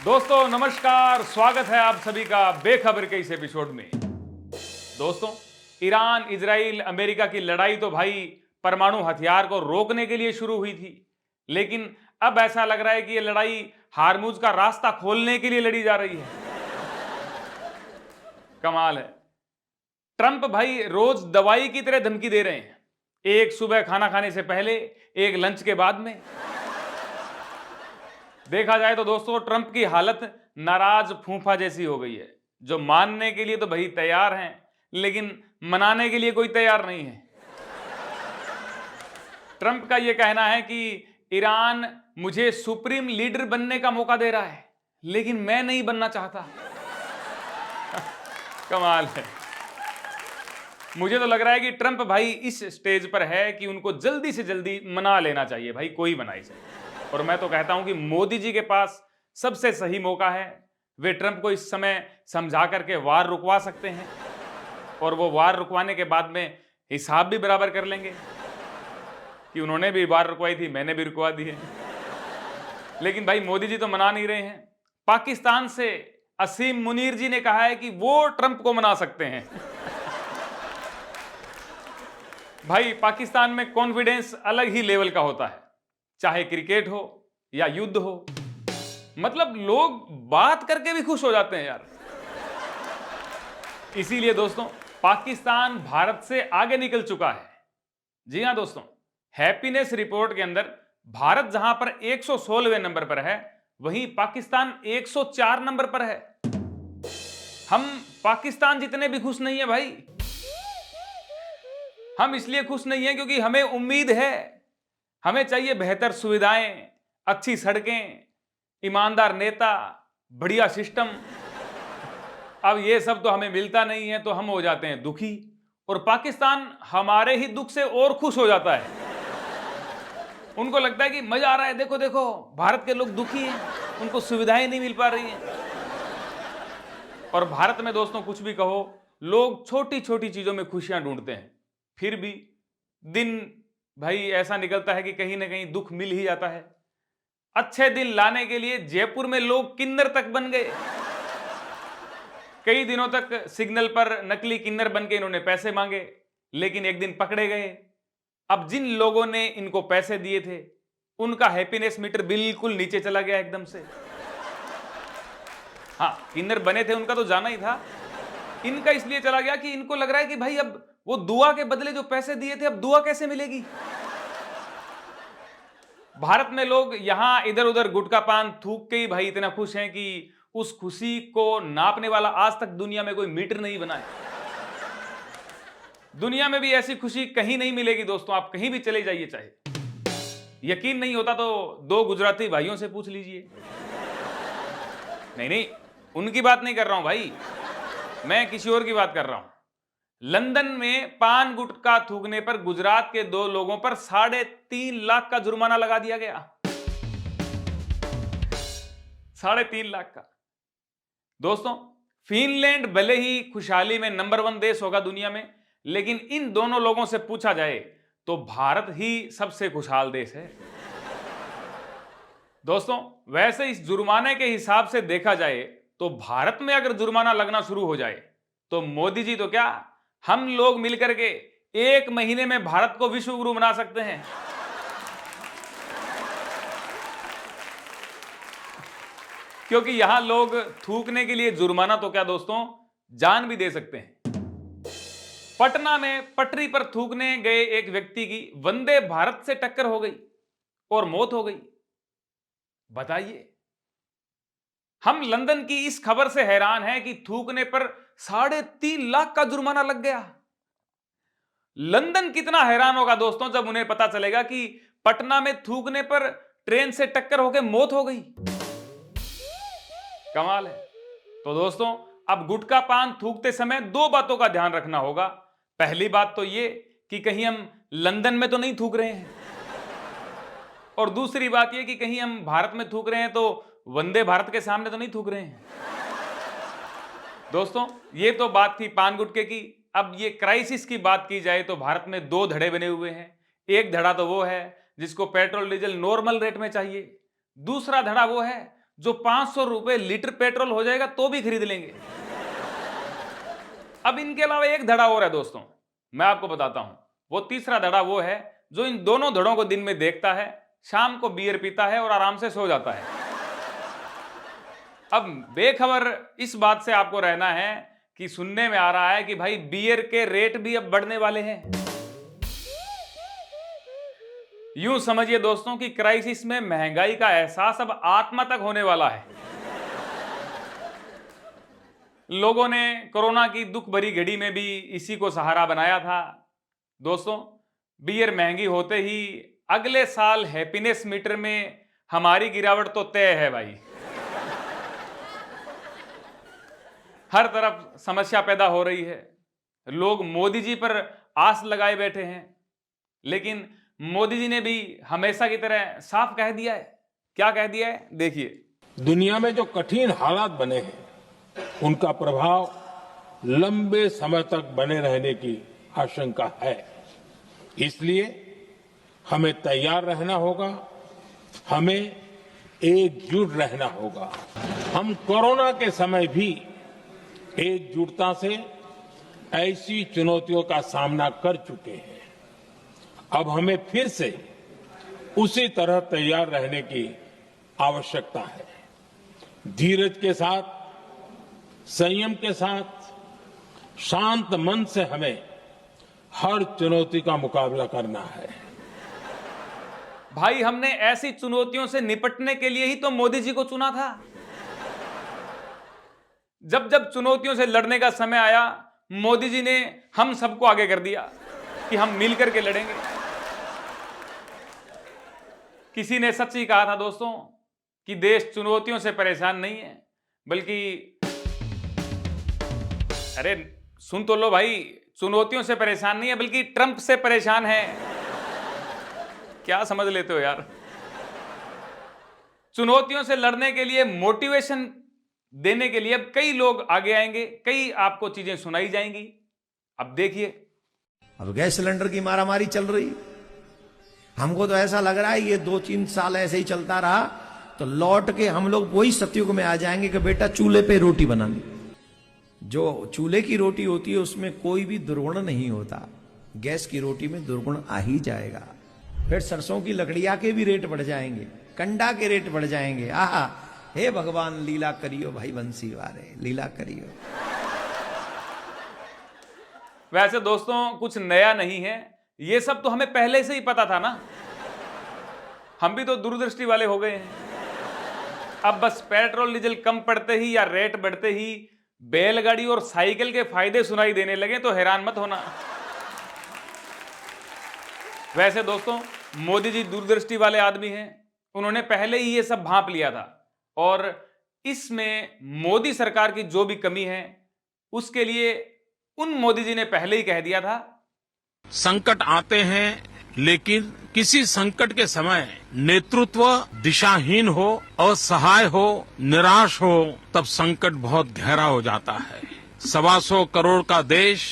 दोस्तों नमस्कार, स्वागत है आप सभी का बेखबर के इस एपिसोड में। दोस्तों, ईरान, इजराइल, अमेरिका की लड़ाई तो भाई परमाणु हथियार को रोकने के लिए शुरू हुई थी, लेकिन अब ऐसा लग रहा है कि ये लड़ाई हार्मुज का रास्ता खोलने के लिए लड़ी जा रही है। कमाल है। ट्रंप भाई रोज दवाई की तरह धमकी दे रहे हैं, एक सुबह खाना खाने से पहले, एक लंच के बाद में। देखा जाए तो दोस्तों, ट्रंप की हालत नाराज फूफा जैसी हो गई है, जो मानने के लिए तो भाई तैयार हैं, लेकिन मनाने के लिए कोई तैयार नहीं है। ट्रंप का यह कहना है कि ईरान मुझे सुप्रीम लीडर बनने का मौका दे रहा है, लेकिन मैं नहीं बनना चाहता। कमाल है। मुझे तो लग रहा है कि ट्रंप भाई इस स्टेज पर है कि उनको जल्दी से जल्दी मना लेना चाहिए, भाई कोई मना इसे। और मैं तो कहता हूं कि मोदी जी के पास सबसे सही मौका है। वे ट्रंप को इस समय समझा करके वार रुकवा सकते हैं, और वो वार रुकवाने के बाद में हिसाब भी बराबर कर लेंगे कि उन्होंने भी वार रुकवाई थी, मैंने भी रुकवा दी है। लेकिन भाई मोदी जी तो मना नहीं रहे हैं। पाकिस्तान से असीम मुनीर जी ने कहा है कि वो ट्रंप को मना सकते हैं। भाई पाकिस्तान में कॉन्फिडेंस अलग ही लेवल का होता है, चाहे क्रिकेट हो या युद्ध हो। मतलब लोग बात करके भी खुश हो जाते हैं यार। इसीलिए दोस्तों, पाकिस्तान भारत से आगे निकल चुका है। जी हां दोस्तों, हैप्पीनेस रिपोर्ट के अंदर भारत जहां पर 116वें नंबर पर है, वहीं पाकिस्तान 104 नंबर पर है। हम पाकिस्तान जितने भी खुश नहीं है भाई। हम इसलिए खुश नहीं है क्योंकि हमें उम्मीद है। हमें चाहिए बेहतर सुविधाएं, अच्छी सड़कें, ईमानदार नेता, बढ़िया सिस्टम। अब ये सब तो हमें मिलता नहीं है, तो हम हो जाते हैं दुखी, और पाकिस्तान हमारे ही दुख से और खुश हो जाता है। उनको लगता है कि मजा आ रहा है, देखो देखो भारत के लोग दुखी हैं, उनको सुविधाएं नहीं मिल पा रही हैं। और भारत में दोस्तों कुछ भी कहो, लोग छोटी छोटी चीजों में खुशियां ढूंढते हैं। फिर भी दिन भाई ऐसा निकलता है कि कहीं ना कहीं दुख मिल ही जाता है। अच्छे दिन लाने के लिए जयपुर में लोग किन्नर तक बन गए। कई दिनों तक सिग्नल पर नकली किन्नर बन के इन्होंने पैसे मांगे, लेकिन एक दिन पकड़े गए। अब जिन लोगों ने इनको पैसे दिए थे, उनका हैप्पीनेस मीटर बिल्कुल नीचे चला गया एकदम से। हाँ, किन्नर बने थे उनका तो जाना ही था, इनका इसलिए चला गया कि इनको लग रहा है कि भाई अब वो दुआ के बदले जो पैसे दिए थे, अब दुआ कैसे मिलेगी। भारत में लोग यहां इधर उधर गुटखा पान थूक के ही भाई इतना खुश हैं कि उस खुशी को नापने वाला आज तक दुनिया में कोई मीटर नहीं बना है। दुनिया में भी ऐसी खुशी कहीं नहीं मिलेगी दोस्तों, आप कहीं भी चले जाइए। चाहे यकीन नहीं होता तो दो गुजराती भाइयों से पूछ लीजिए। नहीं नहीं, उनकी बात नहीं कर रहा हूं भाई, मैं किसी और की बात कर रहा हूं। लंदन में पान गुटखा थूकने पर गुजरात के दो लोगों पर 3.5 लाख का जुर्माना लगा दिया गया। 3.5 लाख का। दोस्तों, फिनलैंड भले ही खुशहाली में नंबर 1 देश होगा दुनिया में, लेकिन इन दोनों लोगों से पूछा जाए तो भारत ही सबसे खुशहाल देश है। दोस्तों, वैसे इस जुर्माने के हिसाब से देखा जाए तो भारत में अगर जुर्माना लगना शुरू हो जाए तो मोदी जी तो क्या, हम लोग मिलकर के 1 महीने में भारत को विश्व गुरु बना सकते हैं। क्योंकि यहां लोग थूकने के लिए जुर्माना तो क्या दोस्तों, जान भी दे सकते हैं। पटना में पटरी पर थूकने गए एक व्यक्ति की वंदे भारत से टक्कर हो गई और मौत हो गई। बताइए। हम लंदन की इस खबर से हैरान हैं कि थूकने पर 3.5 लाख का जुर्माना लग गया। लंदन कितना हैरान होगा दोस्तों जब उन्हें पता चलेगा कि पटना में थूकने पर ट्रेन से टक्कर होकर मौत हो गई। कमाल है। तो दोस्तों, अब गुटखा पान थूकते समय 2 बातों का ध्यान रखना होगा। पहली बात तो ये कि कहीं हम लंदन में तो नहीं थूक रहे हैं, और दूसरी बात ये कि कहीं हम भारत में थूक रहे हैं तो वंदे भारत के सामने तो नहीं थूक रहे हैं। दोस्तों, ये तो बात थी पान गुटखे की। अब ये क्राइसिस की बात की जाए तो भारत में 2 धड़े बने हुए हैं। एक धड़ा तो वो है जिसको पेट्रोल डीजल नॉर्मल रेट में चाहिए, दूसरा धड़ा वो है जो 500 रुपए लीटर पेट्रोल हो जाएगा तो भी खरीद लेंगे। अब इनके अलावा एक धड़ा और है दोस्तों, मैं आपको बताता हूं। वो तीसरा धड़ा वो है जो इन दोनों धड़ों को दिन में देखता है, शाम को बियर पीता है और आराम से सो जाता है। अब बेखबर इस बात से आपको रहना है कि सुनने में आ रहा है कि भाई बियर के रेट भी अब बढ़ने वाले हैं। यूं समझिए दोस्तों कि क्राइसिस में महंगाई का एहसास अब आत्मा तक होने वाला है। लोगों ने कोरोना की दुख भरी घड़ी में भी इसी को सहारा बनाया था। दोस्तों, बियर महंगी होते ही अगले साल हैप्पीनेस मीटर में हमारी गिरावट तो तय है भाई। हर तरफ समस्या पैदा हो रही है। लोग मोदी जी पर आस लगाए बैठे हैं, लेकिन मोदी जी ने भी हमेशा की तरह साफ कह दिया है। क्या कह दिया है, देखिए। दुनिया में जो कठिन हालात बने हैं उनका प्रभाव लंबे समय तक बने रहने की आशंका है। इसलिए हमें तैयार रहना होगा, हमें एकजुट रहना होगा। हम कोरोना के समय भी एकजुटता से ऐसी चुनौतियों का सामना कर चुके हैं। अब हमें फिर से उसी तरह तैयार रहने की आवश्यकता है। धीरज के साथ, संयम के साथ, शांत मन से हमें हर चुनौती का मुकाबला करना है। भाई, हमने ऐसी चुनौतियों से निपटने के लिए ही तो मोदी जी को चुना था। जब जब चुनौतियों से लड़ने का समय आया, मोदी जी ने हम सबको आगे कर दिया कि हम मिलकर के लड़ेंगे। किसी ने सच ही कहा था दोस्तों कि देश चुनौतियों से परेशान नहीं है, बल्कि अरे सुन तो लो भाई, चुनौतियों से परेशान नहीं है बल्कि ट्रंप से परेशान है। क्या समझ लेते हो यार। चुनौतियों से लड़ने के लिए मोटिवेशन देने के लिए अब कई लोग आगे आएंगे, कई आपको चीजें सुनाई जाएंगी। अब देखिए, अब गैस सिलेंडर की मारामारी चल रही। हमको तो ऐसा लग रहा है ये 2-3 साल ऐसे ही चलता रहा तो लौट के हम लोग वही सतयुग में आ जाएंगे कि बेटा चूल्हे पे रोटी बनानी। जो चूल्हे की रोटी होती है उसमें कोई भी दुर्गुण नहीं होता, गैस की रोटी में दुर्गुण आ ही जाएगा। फिर सरसों की लकड़ियां के भी रेट बढ़ जाएंगे, कंडा के रेट बढ़ जाएंगे। आहा, हे भगवान लीला करियो भाई बंसी वाले, लीला करियो। वैसे दोस्तों कुछ नया नहीं है, ये सब तो हमें पहले से ही पता था ना। हम भी तो दूरदृष्टि वाले हो गए हैं। अब बस पेट्रोल डीजल कम पड़ते ही या रेट बढ़ते ही बैलगाड़ी और साइकिल के फायदे सुनाई देने लगे तो हैरान मत होना। वैसे दोस्तों, मोदी जी दूरदृष्टि वाले आदमी हैं। उन्होंने पहले ही ये सब भांप लिया था और इसमें मोदी सरकार की जो भी कमी है उसके लिए उन मोदी जी ने पहले ही कह दिया था। संकट आते हैं, लेकिन किसी संकट के समय नेतृत्व दिशाहीन हो, असहाय हो, निराश हो, तब संकट बहुत गहरा हो जाता है। 125 करोड़ का देश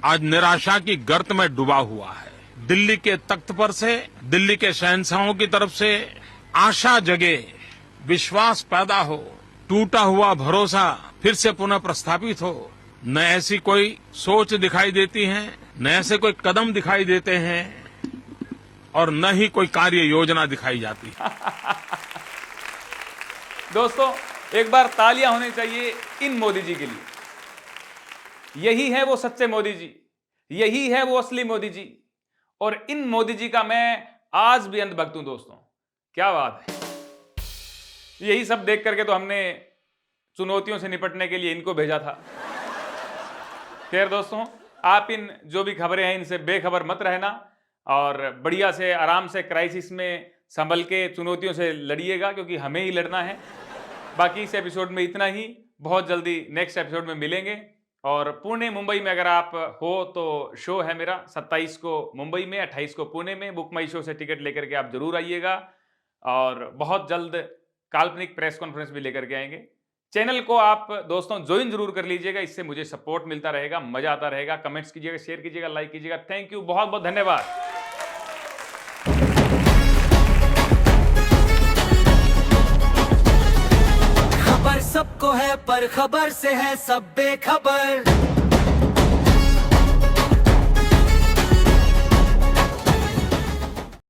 आज निराशा की गर्त में डूबा हुआ है। दिल्ली के तख्त पर से, दिल्ली के शहंशाहों की तरफ से आशा जगे, विश्वास पैदा हो, टूटा हुआ भरोसा फिर से पुनः प्रस्थापित हो। न ऐसी कोई सोच दिखाई देती है, न ऐसे कोई कदम दिखाई देते हैं और न ही कोई कार्य योजना दिखाई जाती है। दोस्तों, एक बार तालियां होनी चाहिए इन मोदी जी के लिए। यही है वो सच्चे मोदी जी, यही है वो असली मोदी जी। और इन मोदी जी का मैं आज भी अंधभक्त हूं दोस्तों। क्या बात है। यही सब देख करके तो हमने चुनौतियों से निपटने के लिए इनको भेजा था। खैर दोस्तों, आप इन जो भी खबरें हैं इनसे बेखबर मत रहना और बढ़िया से आराम से क्राइसिस में संभल के चुनौतियों से लड़िएगा, क्योंकि हमें ही लड़ना है। बाकी इस एपिसोड में इतना ही। बहुत जल्दी नेक्स्ट एपिसोड में मिलेंगे। और पुणे मुंबई में अगर आप हो तो शो है मेरा 27 को मुंबई में, 28 को पुणे में। बुक माई शो से टिकट लेकर के आप जरूर आइएगा और बहुत जल्द काल्पनिक प्रेस कॉन्फ्रेंस भी लेकर के आएंगे। चैनल को आप दोस्तों ज्वाइन जरूर कर लीजिएगा, इससे मुझे सपोर्ट मिलता रहेगा, मजा आता रहेगा। कमेंट्स कीजिएगा, शेयर कीजिएगा, लाइक कीजिएगा। थैंक यू, बहुत बहुत धन्यवाद। सबको है पर खबर से है सब बेखबर।